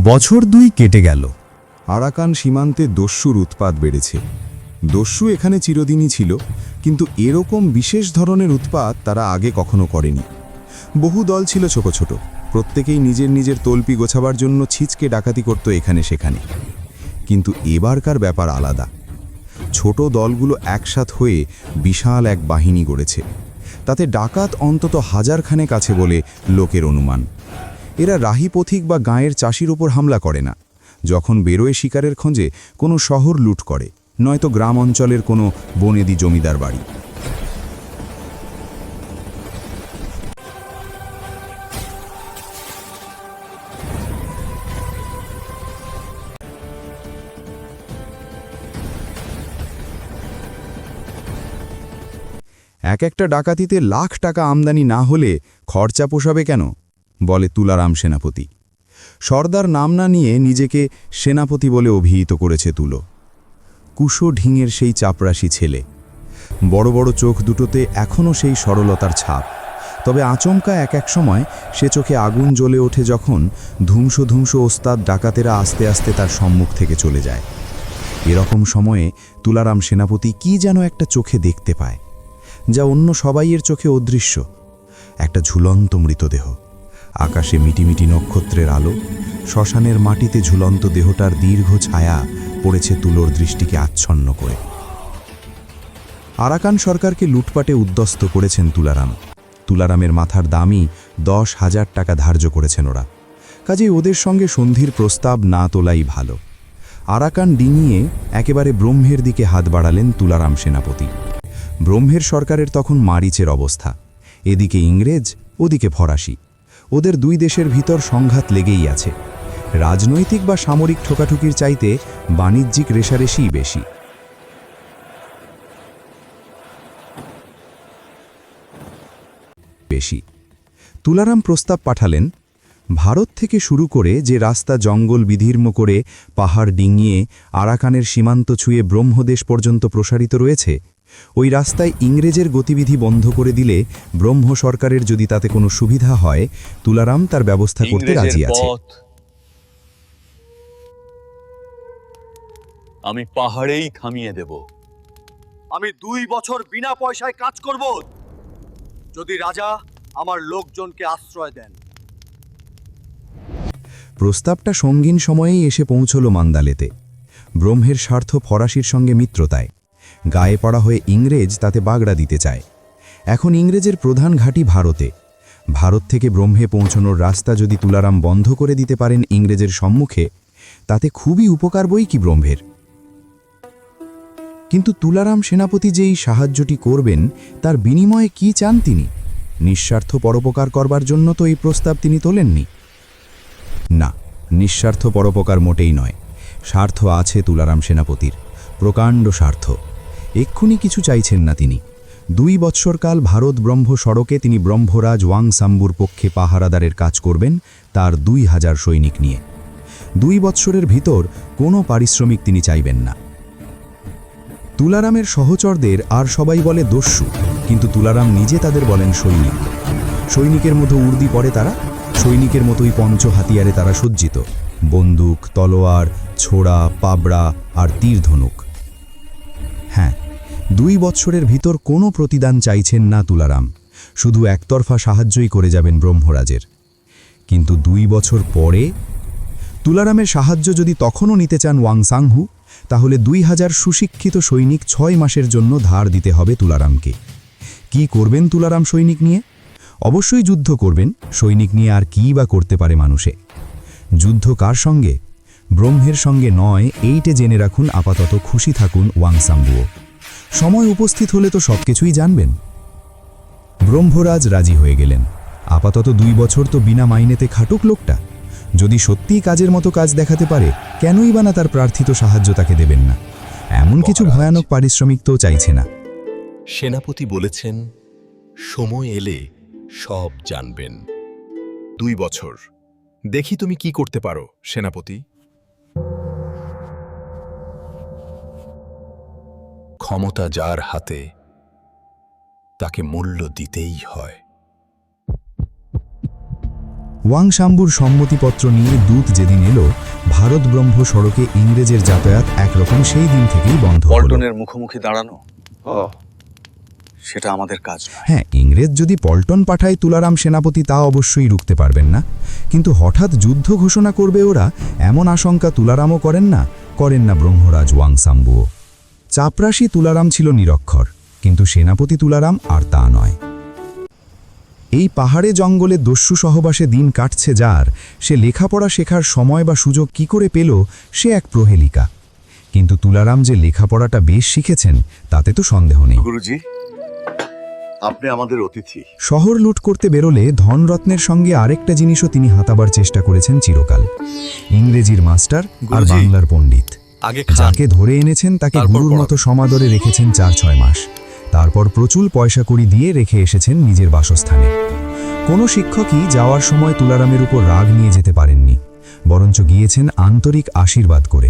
বছর 2 কেটে গেল। আরাকান সীমান্তে দস্যুর উৎপাত বেড়েছে। দস্যু এখানে চিরদিনই ছিল, কিন্তু এরকম বিশেষ ধরনের উৎপাত তারা আগে কখনো করেনি। বহু দল ছিল ছোট ছোট, প্রত্যেকেই নিজের নিজের তল্পি গোছাবার জন্য ছিচকে ডাকাতি করত এখানে সেখানে। কিন্তু এবারকার ব্যাপার আলাদা। ছোট দলগুলো একসাথ হয়ে বিশাল এক বাহিনী গড়েছে। তাতে ডাকাত অন্তত 1000 খানেক আছে বলে লোকের অনুমান। এরা রাহি পথিক বা গাঁয়ের চাষির ওপর হামলা করে না। যখন বেরোয় শিকারের খোঁজে কোনো শহর লুট করে, নয়তো গ্রাম অঞ্চলের কোনো বনেদি জমিদার বাড়ি। এক একটা ডাকাতিতে লাখ টাকা আমদানি না হলে খরচা পোষাবে কেন, বলে তুলারাম সেনাপতি। সর্দার নাম না নিয়ে নিজেকে সেনাপতি বলে অভিহিত করেছে তুলো। কুশো ঢিঙের সেই চাপরাশি ছেলে, বড় বড় চোখ দুটোতে এখনও সেই সরলতার ছাপ। তবে আচমকা এক সময় সে চোখে আগুন জ্বলে ওঠে যখন ধুমসো ধুমসো ওস্তাদ ডাকাতেরা আস্তে আস্তে তার সম্মুখ থেকে চলে যায়। এরকম সময়ে তুলারাম সেনাপতি কি যেন একটা চোখে দেখতে পায়, যা অন্য সবাইয়ের চোখে অদৃশ্য। একটা ঝুলন্ত মৃতদেহ, আকাশে মিটিমিটি নক্ষত্রের আলো, শ্মশানের মাটিতে ঝুলন্ত দেহটার দীর্ঘ ছায়া পড়েছে তুলোর দৃষ্টিকে আচ্ছন্ন করে। আরাকান সরকারকে লুটপাটে উদ্যস্ত করেছেন তুলারাম। তুলারামের মাথার দামই 10,000 টাকা ধার্য করেছেন ওরা। কাজেই ওদের সঙ্গে সন্ধির প্রস্তাব না তোলাই ভালো। আরাকান ডিঙিয়ে একেবারে ব্রহ্মের দিকে হাত বাড়ালেন তুলারাম সেনাপতি। ব্রহ্মের সরকারের তখন মারিচের অবস্থা, এদিকে ইংরেজ, ওদিকে ফরাসি। ওদের দুই দেশের ভিতর সংঘাত লেগেই আছে। রাজনৈতিক বা সামরিক ঠোকাঠুকির চাইতে বাণিজ্যিক রেশারেশিই বেশি। তুলারাম প্রস্তাব পাঠালেন, ভারত থেকে শুরু করে যে রাস্তা জঙ্গল বিধীর্ণ করে পাহাড় ডিঙিয়ে আরাকানের সীমান্ত ছুঁয়ে ব্রহ্মদেশ পর্যন্ত প্রসারিত রয়েছে, ওই রাস্তায় ইংরেজের গতিবিধি বন্ধ করে দিলে ব্রহ্ম সরকারের যদি তাতে কোনো সুবিধা হয়, তুলারাম তার ব্যবস্থা করতে রাজি আছে। আমি পাহাড়েই থামিয়ে দেব। আমি 2 বছর বিনা পয়সায় কাজ করব, যদি রাজা আমার লোকজনকে আশ্রয় দেন। প্রস্তাবটা সঙ্গীন সময়েই এসে পৌঁছল মান্দালেতে। ব্রহ্মের স্বার্থ ফরাসির সঙ্গে মিত্রতায়, গায়ে পড়া হয়ে ইংরেজ তাতে বাগড়া দিতে চায়। এখন ইংরেজের প্রধান ঘাঁটি ভারতে। ভারত থেকে ব্রহ্মে পৌঁছানোর রাস্তা যদি তুলারাম বন্ধ করে দিতে পারেন ইংরেজের সম্মুখে, তাতে খুবই উপকার বই কি ব্রহ্মের। কিন্তু তুলারাম সেনাপতি যেই সাহায্যটি করবেন, তার বিনিময়ে কি চান তিনি? নিঃস্বার্থ পরোপকার করবার জন্য তো এই প্রস্তাব তিনি তোলেননি। না, নিঃস্বার্থ পরোপকার মোটেই নয়। স্বার্থ আছে তুলারাম সেনাপতির, প্রকাণ্ড স্বার্থ। এক্ষুনি কিছু চাইছেন না তিনি। 2 বৎসরকাল ভারত ব্রহ্ম সড়কে তিনি ব্রহ্মরাজ ওয়াংসাম্বুর পক্ষে পাহারাদারের কাজ করবেন তার 2000 সৈনিক নিয়ে। 2 বৎসরের ভিতর কোনো পারিশ্রমিক তিনি চাইবেন না। তুলারামের সহচরদের আর সবাই বলে দস্যু, কিন্তু তুলারাম নিজে তাদের বলেন সৈনিক। সৈনিকের মতো উর্দি পরে তারা, সৈনিকের মতোই পঞ্চ হাতিয়ারে তারা সজ্জিত, বন্দুক, তলোয়ার, ছোড়া, পাবড়া আর তীর ধনুক। হ্যাঁ, 2 বৎসরের ভিতর কোনো প্রতিদান চাইছেন না তুলারাম, শুধু একতরফা সাহায্যই করে যাবেন ব্রহ্মরাজের। কিন্তু 2 বছর পরে তুলারামের সাহায্য যদি তখনও নিতে চান ওয়াংসাংহু, তাহলে 2000 সুশিক্ষিত সৈনিক 6 মাসের জন্য ধার দিতে হবে তুলারামকে। কি করবেন তুলারাম সৈনিক নিয়ে? অবশ্যই যুদ্ধ করবেন। সৈনিক নিয়ে আর কী বা করতে পারে মানুষে? যুদ্ধ কার সঙ্গে? ব্রহ্মের সঙ্গে নয়, এইটে জেনে রাখুন। আপাতত খুশি থাকুন ওয়াংসাম্বুও। সময় উপস্থিত হলে তো সব কিছুই জানবেন। ব্রহ্মরাজ রাজি হয়ে গেলেন। আপাতত 2 বছর তো বিনা মাইনেতে খাটুক লোকটা। যদি সত্যিই কাজের মতো কাজ দেখাতে পারে, কেনই বা না তার প্রার্থিত সাহায্য তাকে দেবেন না? এমন কিছু ভয়ানক পারিশ্রমিক তো চাইছে না। সেনাপতি বলেছেন, সময় এলে সব জানবেন। 2 বছর, দেখি তুমি কি করতে পারো সেনাপতি। ক্ষমতা যার হাতে, তাকে মূল্য দিতেই হয়। ওয়াংশাম্বুর সম্মতিপত্র নিয়ে দূত যেদিন এলো, ভারত ব্রহ্ম সড়কে ইংরেজের যাতায়াত একরকম সেই দিন থেকেই বন্ধ হলো। পল্টনের মুখোমুখি দাঁড়ানো সেটা আমাদের কাজ নয়। হ্যাঁ, ইংরেজ যদি পল্টন পাঠায় তুলারাম সেনাপতি তা অবশ্যই রুখতে পারবেন না, কিন্তু হঠাৎ যুদ্ধ ঘোষণা করবে ওরা, এমন আশঙ্কা তুলারামও করেন না ব্রহ্মরাজ ওয়াংশাম্বুও। চাপরাশি তুলারাম ছিল নিরক্ষর, কিন্তু সেনাপতি তুলারাম আর তা নয়। এই পাহাড়ে জঙ্গলে দস্যু সহবাসে দিন কাটছে যার, সে লেখাপড়া শেখার সময় বা সুযোগ কি করে পেল, সে এক প্রহেলিকা। কিন্তু তুলারাম যে লেখাপড়াটা বেশ শিখেছেন তাতে তো সন্দেহ নেই। গুরুজি, আপনি আমাদের অতিথি। শহর লুট করতে বেরোলে ধনরত্নের সঙ্গে আরেকটা জিনিসও তিনি হাতাবার চেষ্টা করেছেন চিরকাল, ইংরেজির মাস্টার আর গুরুজি, বাংলার পণ্ডিত। আগে খান, যাকে ধরে এনেছেন তাকে তারপর গুরুর পড়ান। মতো সমাদরে রেখেছেন ৪-৬ মাস, তারপর প্রচুর পয়সা কড়ি দিয়ে রেখে এসেছেন নিজের বাসস্থানে। কোনো শিক্ষকই যাওয়ার সময় তুলারামের উপর রাগ নিয়ে যেতে পারেননি, বরঞ্চ গিয়েছেন আন্তরিক আশীর্বাদ করে।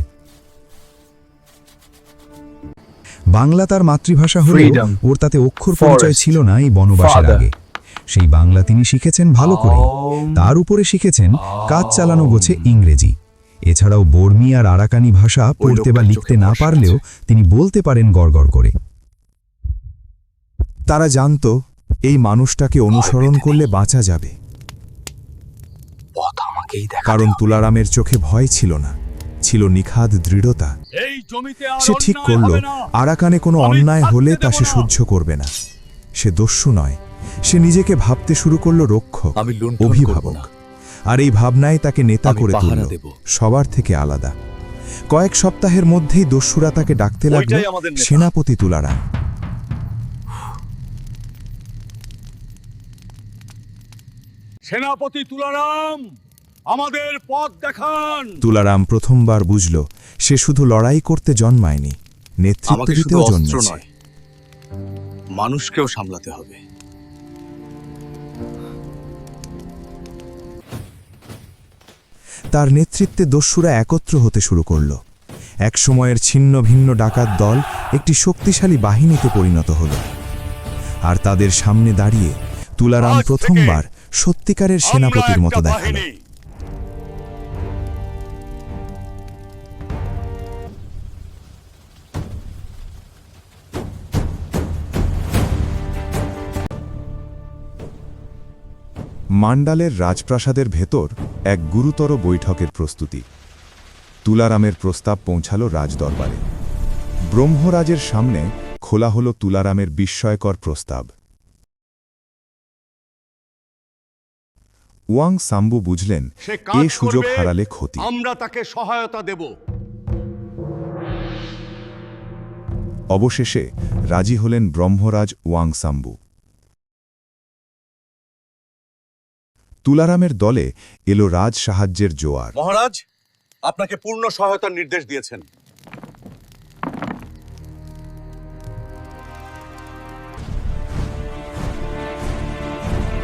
বাংলা তার মাতৃভাষা হলেও ওর তাতে অক্ষর পরিচয় ছিল না এই বনবাসের আগে। সেই বাংলা তিনি শিখেছেন ভালো করে, তার উপরে শিখেছেন কাজ চালানো গোছে ইংরেজি। এছাড়াও বর্মী আর আরাকানি ভাষা পড়তে বা লিখতে না পারলেও তিনি বলতে পারেন গড়গড় করে। তারা জানত এই মানুষটাকে অনুসরণ করলে বাঁচা যাবে, কারণ তুলারামের চোখে ভয় ছিল না, ছিল নিখাদ দৃঢ়তা। সে ঠিক করল আরাকানে কোনো অন্যায় হলে তা সে সহ্য করবে না। সে দস্যু নয়, সে নিজেকে ভাবতে শুরু করল রক্ষক, আমি লুণ্ঠন করব অভিভাবক। না। আর এই ভাবনায় তাকে নেতা আমি করে তুলল, পাহারা দেব। সবার থেকে আলাদা। কয়েক সপ্তাহের মধ্যেই দস্যুরা তাকে ডাকতে লাগল ওইটাই আমাদের নেতা। সেনাপতি তুলারাম। সেনাপতি তুলারাম, আমাদের পথ দেখান। তুলারাম প্রথমবার বুঝল সে শুধু লড়াই করতে জন্মায়নি, নেতৃত্ব আমাকে শুধু দিতেও অস্ত্র জন্মেছে। নয়, মানুষকেও সামলাতে হবে। তার নেতৃত্বে দস্যুরা একত্র হতে শুরু করল। এক সময়ের ছিন্ন ভিন্ন ডাকাত দল একটি শক্তিশালী বাহিনীতে পরিণত হল। আর তাদের সামনে দাঁড়িয়ে তুলারাম আজ থেকে প্রথমবার সত্যিকারের সেনাপতির মতো আমরা একটা দেখালো। বাহিনী। মান্ডালের রাজপ্রাসাদের ভেতর এক গুরুতর বৈঠকের প্রস্তুতি। তুলারামের প্রস্তাব পৌঁছাল রাজদরবারে। ব্রহ্মরাজের সামনে খোলা হল তুলারামের বিস্ময়কর প্রস্তাব। ওয়াংশাম্বু বুঝলেন সে এ কাজ সুযোগ করবে, হারালে ক্ষতি। আমরা তাকে সহায়তা দেব। অবশেষে রাজি হলেন ব্রহ্মরাজ ওয়াংশাম্বু। তুলারামের দলে এলো রাজ সাহায্যের জোয়ার। মহারাজ আপনাকে পূর্ণ সহায়তার নির্দেশ দিয়েছেন।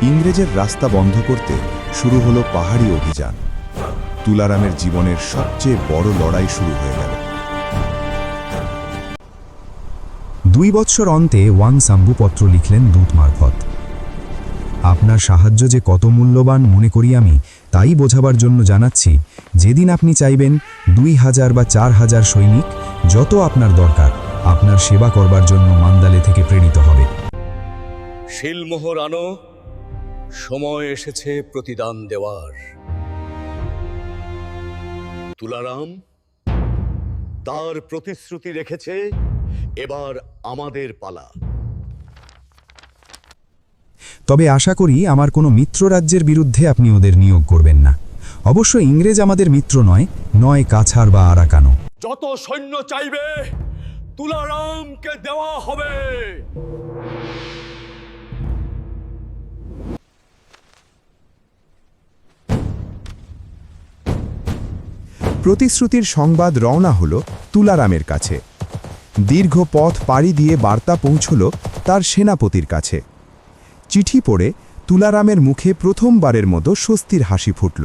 ইংরেজের রাস্তা বন্ধ করতে শুরু হলো পাহাড়ি অভিযান। তুলারামের জীবনের সবচেয়ে বড় লড়াই শুরু হয়ে গেল। 2 বৎসর অন্তে ওয়াংশাম্বু পত্র লিখলেন দূত মারফত। আপনার সাহায্য যে কত মূল্যবান মনে করি আমি, তাই বোঝাবার জন্য জানাচ্ছি, যেদিন আপনি চাইবেন 2000 বা 4000 সৈনিক, যত আপনার দরকার, আপনার সেবা করবার জন্য মান্দালে থেকে প্রেরিত হবে। শিলমোহর আনো, সময় এসেছে প্রতিদান দেওয়ার। তুলারাম তার প্রতিশ্রুতি রেখেছে, এবার আমাদের পালা। তবে আশা করি আমার কোনো মিত্র রাজ্যের বিরুদ্ধে আপনি ওদের নিয়োগ করবেন না। অবশ্য ইংরেজ আমাদের মিত্র নয় কাছাড় বা আরাকানো। যত সৈন্য চাইবে তুলারামকে দেওয়া হবে। প্রতিশ্রুতির সংবাদ রওনা হল তুলারামের কাছে। দীর্ঘ পথ পাড়ি দিয়ে বার্তা পৌঁছল তার সেনাপতির কাছে। চিঠি পড়ে তুলারামের মুখে প্রথমবারের মতো স্বস্তির হাসি ফুটল।